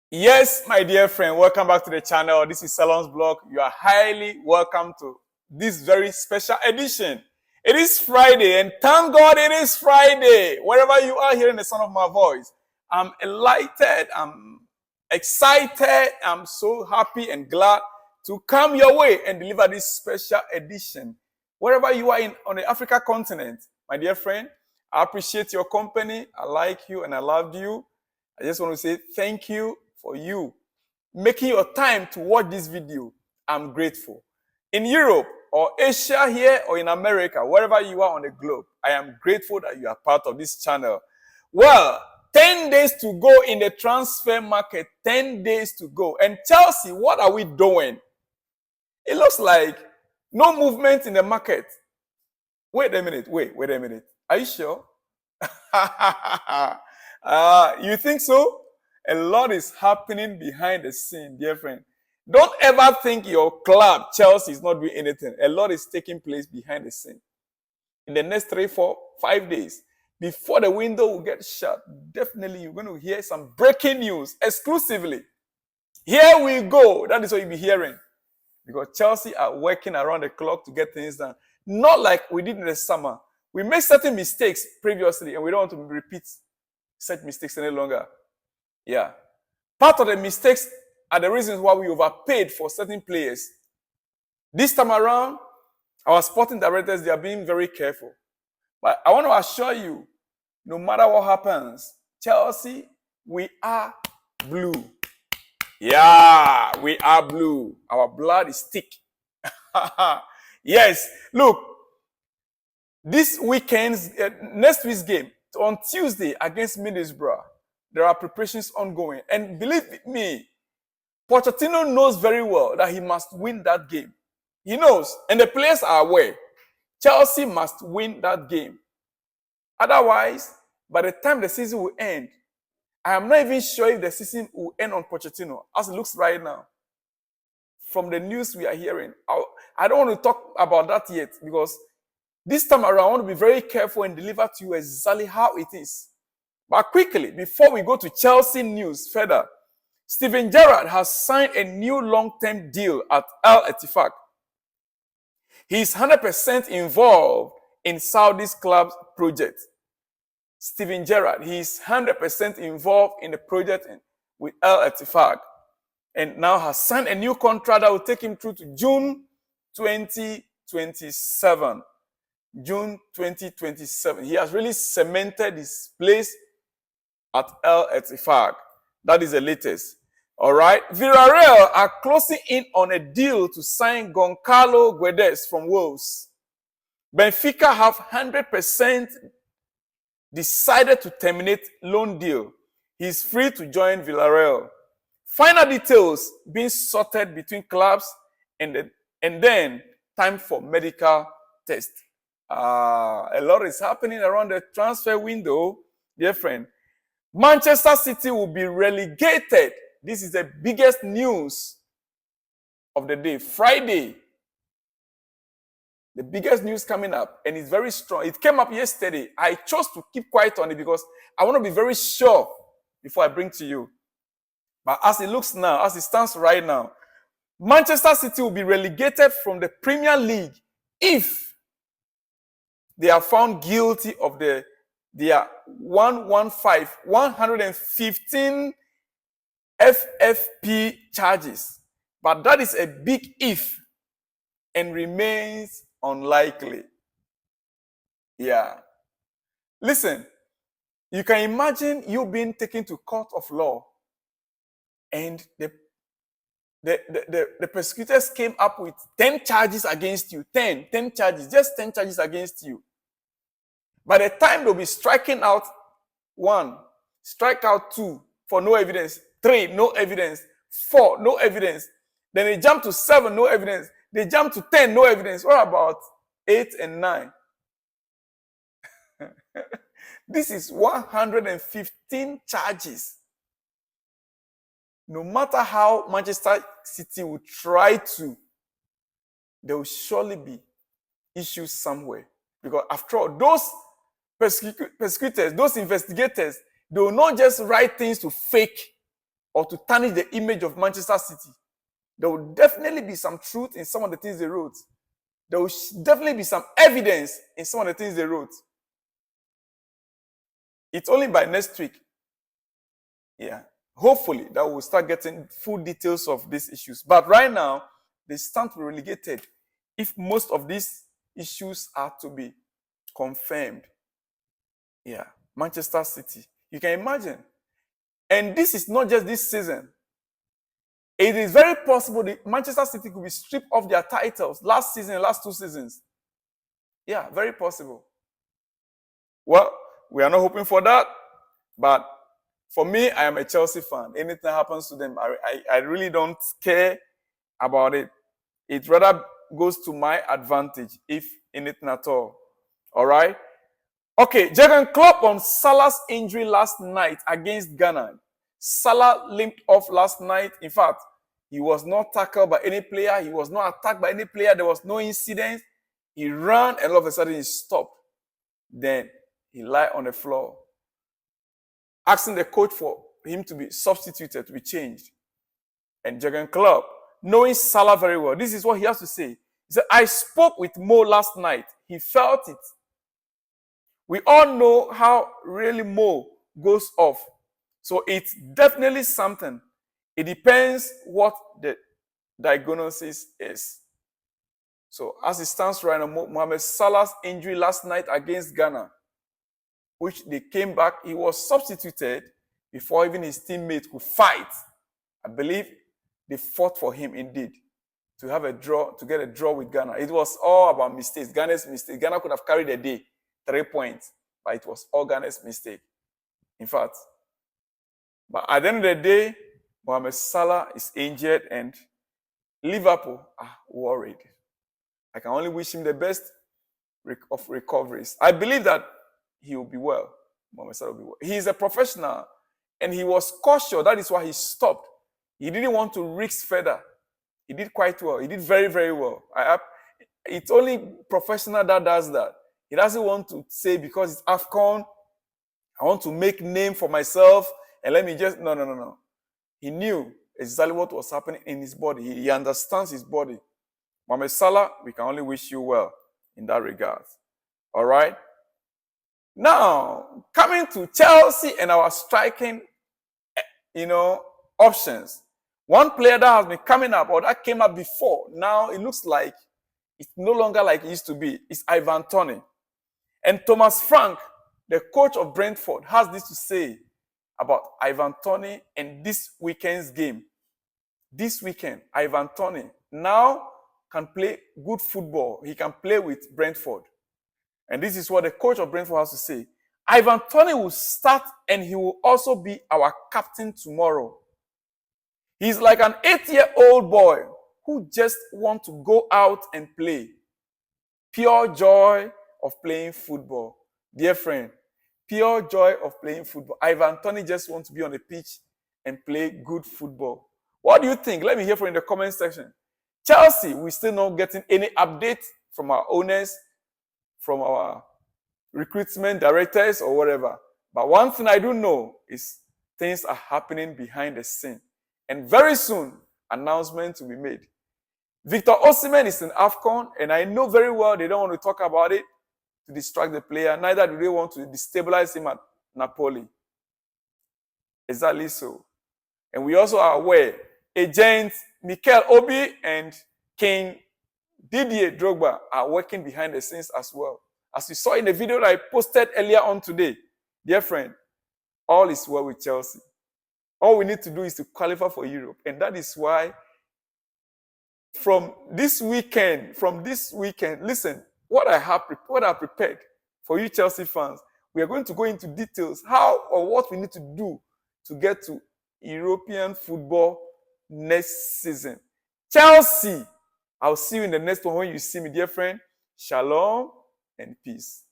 Yes, my dear friend, welcome back to the channel. This is Salon's blog. You are highly welcome to this very special edition. It is Friday, and thank God it is Friday. Wherever you are hearing the sound of my voice, I'm elated, I'm excited, I'm so happy and glad to come your way and deliver this special edition. Wherever you are on the Africa continent, my dear friend, I appreciate your company. I like you and I love you. I just want to say thank you for you making your time to watch this video. I'm grateful. In Europe or Asia here or in America, wherever you are on the globe, I am grateful that you are part of this channel. Well, 10 days to go in the transfer market, 10 days to go. And Chelsea, what are we doing? It looks like no movement in the market. Wait a minute. Are you sure? You think so? A lot is happening behind the scene, dear friend. Don't ever think your club, Chelsea, is not doing anything. A lot is taking place behind the scene. In the next 3, 4, 5 days, before the window will get shut, definitely you're going to hear some breaking news exclusively. Here we go. That is what you'll be hearing. Because Chelsea are working around the clock to get things done. Not like we did in the summer. We made certain mistakes previously, and we don't want to repeat such mistakes any longer. Yeah. Part of the mistakes are the reasons why we overpaid for certain players. This time around, our sporting directors, they are being very careful. But I want to assure you, no matter what happens, Chelsea, we are blue. Yeah, we are blue. Our blood is thick. Yes. Look, this weekend's, next week's game, on Tuesday against Middlesbrough, there are preparations ongoing. And believe me, Pochettino knows very well that he must win that game. He knows, and the players are aware. Chelsea must win that game. Otherwise, by the time the season will end, I am not even sure if the season will end on Pochettino, as it looks right now. From the news we are hearing, I don't want to talk about that yet, because this time around, I want to be very careful and deliver to you exactly how it is. But quickly, before we go to Chelsea news further, Steven Gerrard has signed a new long-term deal at Al Ettifaq. He's 100% involved in Saudi's club's project. Steven Gerrard, he's 100% involved in the project with Al Ettifaq, and now has signed a new contract that will take him through to June 2027. June 2027. He has really cemented his place at Al Ettifaq. That is the latest. All right. Villarreal are closing in on a deal to sign Goncalo Guedes from Wolves. Benfica have 100% decided to terminate loan deal. He's free to join Villarreal. Final details being sorted between clubs, and then time for medical test. A lot is happening around the transfer window, dear friend. Manchester City will be relegated. This is the biggest news of the day. Friday. The biggest news coming up, and it's very strong. It came up yesterday. I chose to keep quiet on it because I want to be very sure before I bring to you. But as it looks now, as it stands right now, Manchester City will be relegated from the Premier League if they are found guilty of their 115 FFP charges. But that is a big if and remains unlikely. Yeah. Listen, you can imagine you being taken to court of law, and the prosecutors came up with 10 charges against you. 10 charges, just 10 charges against you. By the time they'll be striking out 1, strike out 2 for no evidence, 3, no evidence, 4, no evidence. Then they jump to 7, no evidence. They jump to 10, no evidence. What about 8 and 9? This is 115 charges. No matter how Manchester City will try to, there will surely be issues somewhere. Because after all, those persecutors, those investigators, they will not just write things to fake or to tarnish the image of Manchester City. There will definitely be some truth in some of the things they wrote. There will definitely be some evidence in some of the things they wrote. It's only by next week, hopefully, that we'll start getting full details of these issues. But right now, they stand to be relegated if most of these issues are to be confirmed. Manchester City. You can imagine. And this is not just this season. It is very possible that Manchester City could be stripped of their titles last season, last 2 seasons. Very possible. Well, we are not hoping for that. But for me, I am a Chelsea fan. Anything happens to them, I really don't care about it. It rather goes to my advantage, if anything at all. All right? Okay, Jurgen Klopp on Salah's injury last night against Ghana. Salah limped off last night. In fact, he was not tackled by any player. He was not attacked by any player. There was no incident. He ran and all of a sudden he stopped. Then he lay on the floor, asking the coach for him to be substituted, to be changed. And Jurgen Klopp, knowing Salah very well, this is what he has to say. He said, I spoke with Mo last night. He felt it. We all know how really Mo goes off. So it's definitely something. It depends what the diagnosis is. So as it stands right now, Mohamed Salah's injury last night against Ghana, which they came back, he was substituted before even his teammates could fight. I believe they fought for him indeed to have a draw, to get a draw with Ghana. It was all about mistakes, Ghana's mistake. Ghana could have carried the day, 3 points, but it was all Ghana's mistake. In fact, but at the end of the day, Mohamed Salah is injured and Liverpool are worried. I can only wish him the best of recoveries. I believe that he will be well. Mohamed Salah will be well. He is a professional and he was cautious. That is why he stopped. He didn't want to risk further. He did quite well. He did very, very well. It's only professional that does that. He doesn't want to say because it's AFCON, I want to make name for myself and let me just, no. He knew exactly what was happening in his body. He understands his body. Mohamed Salah, we can only wish you well in that regard. All right? Now, coming to Chelsea and our striking, options. One player that has been coming up, or that came up before, now it looks like it's no longer like it used to be. It's Ivan Toney. And Thomas Frank, the coach of Brantford, has this to say about Ivan Toney and this weekend's game. This weekend, Ivan Toney now can play good football. He can play with Brantford. And this is what the coach of Brantford has to say. Ivan Toney will start and he will also be our captain tomorrow. He's like an 8-year-old boy who just wants to go out and play. Pure joy of playing football. Dear friend, pure joy of playing football. Ivan Toney just wants to be on the pitch and play good football. What do you think? Let me hear from you in the comment section. Chelsea, we're still not getting any update from our owners, from our recruitment directors or whatever. But one thing I do know is things are happening behind the scene. And very soon, announcements will be made. Victor Osimhen is in AFCON, and I know very well they don't want to talk about it to distract the player. Neither do they want to destabilize him at Napoli. Exactly so. And we also are aware, agents Mikel Obi and King Didier Drogba are working behind the scenes as well. As you saw in the video that I posted earlier on today, dear friend, all is well with Chelsea. All we need to do is to qualify for Europe. And that is why from this weekend, listen, what I have prepared for you Chelsea fans, we are going to go into details how or what we need to do to get to European football next season. Chelsea, I'll see you in the next one when you see me, dear friend. Shalom and peace.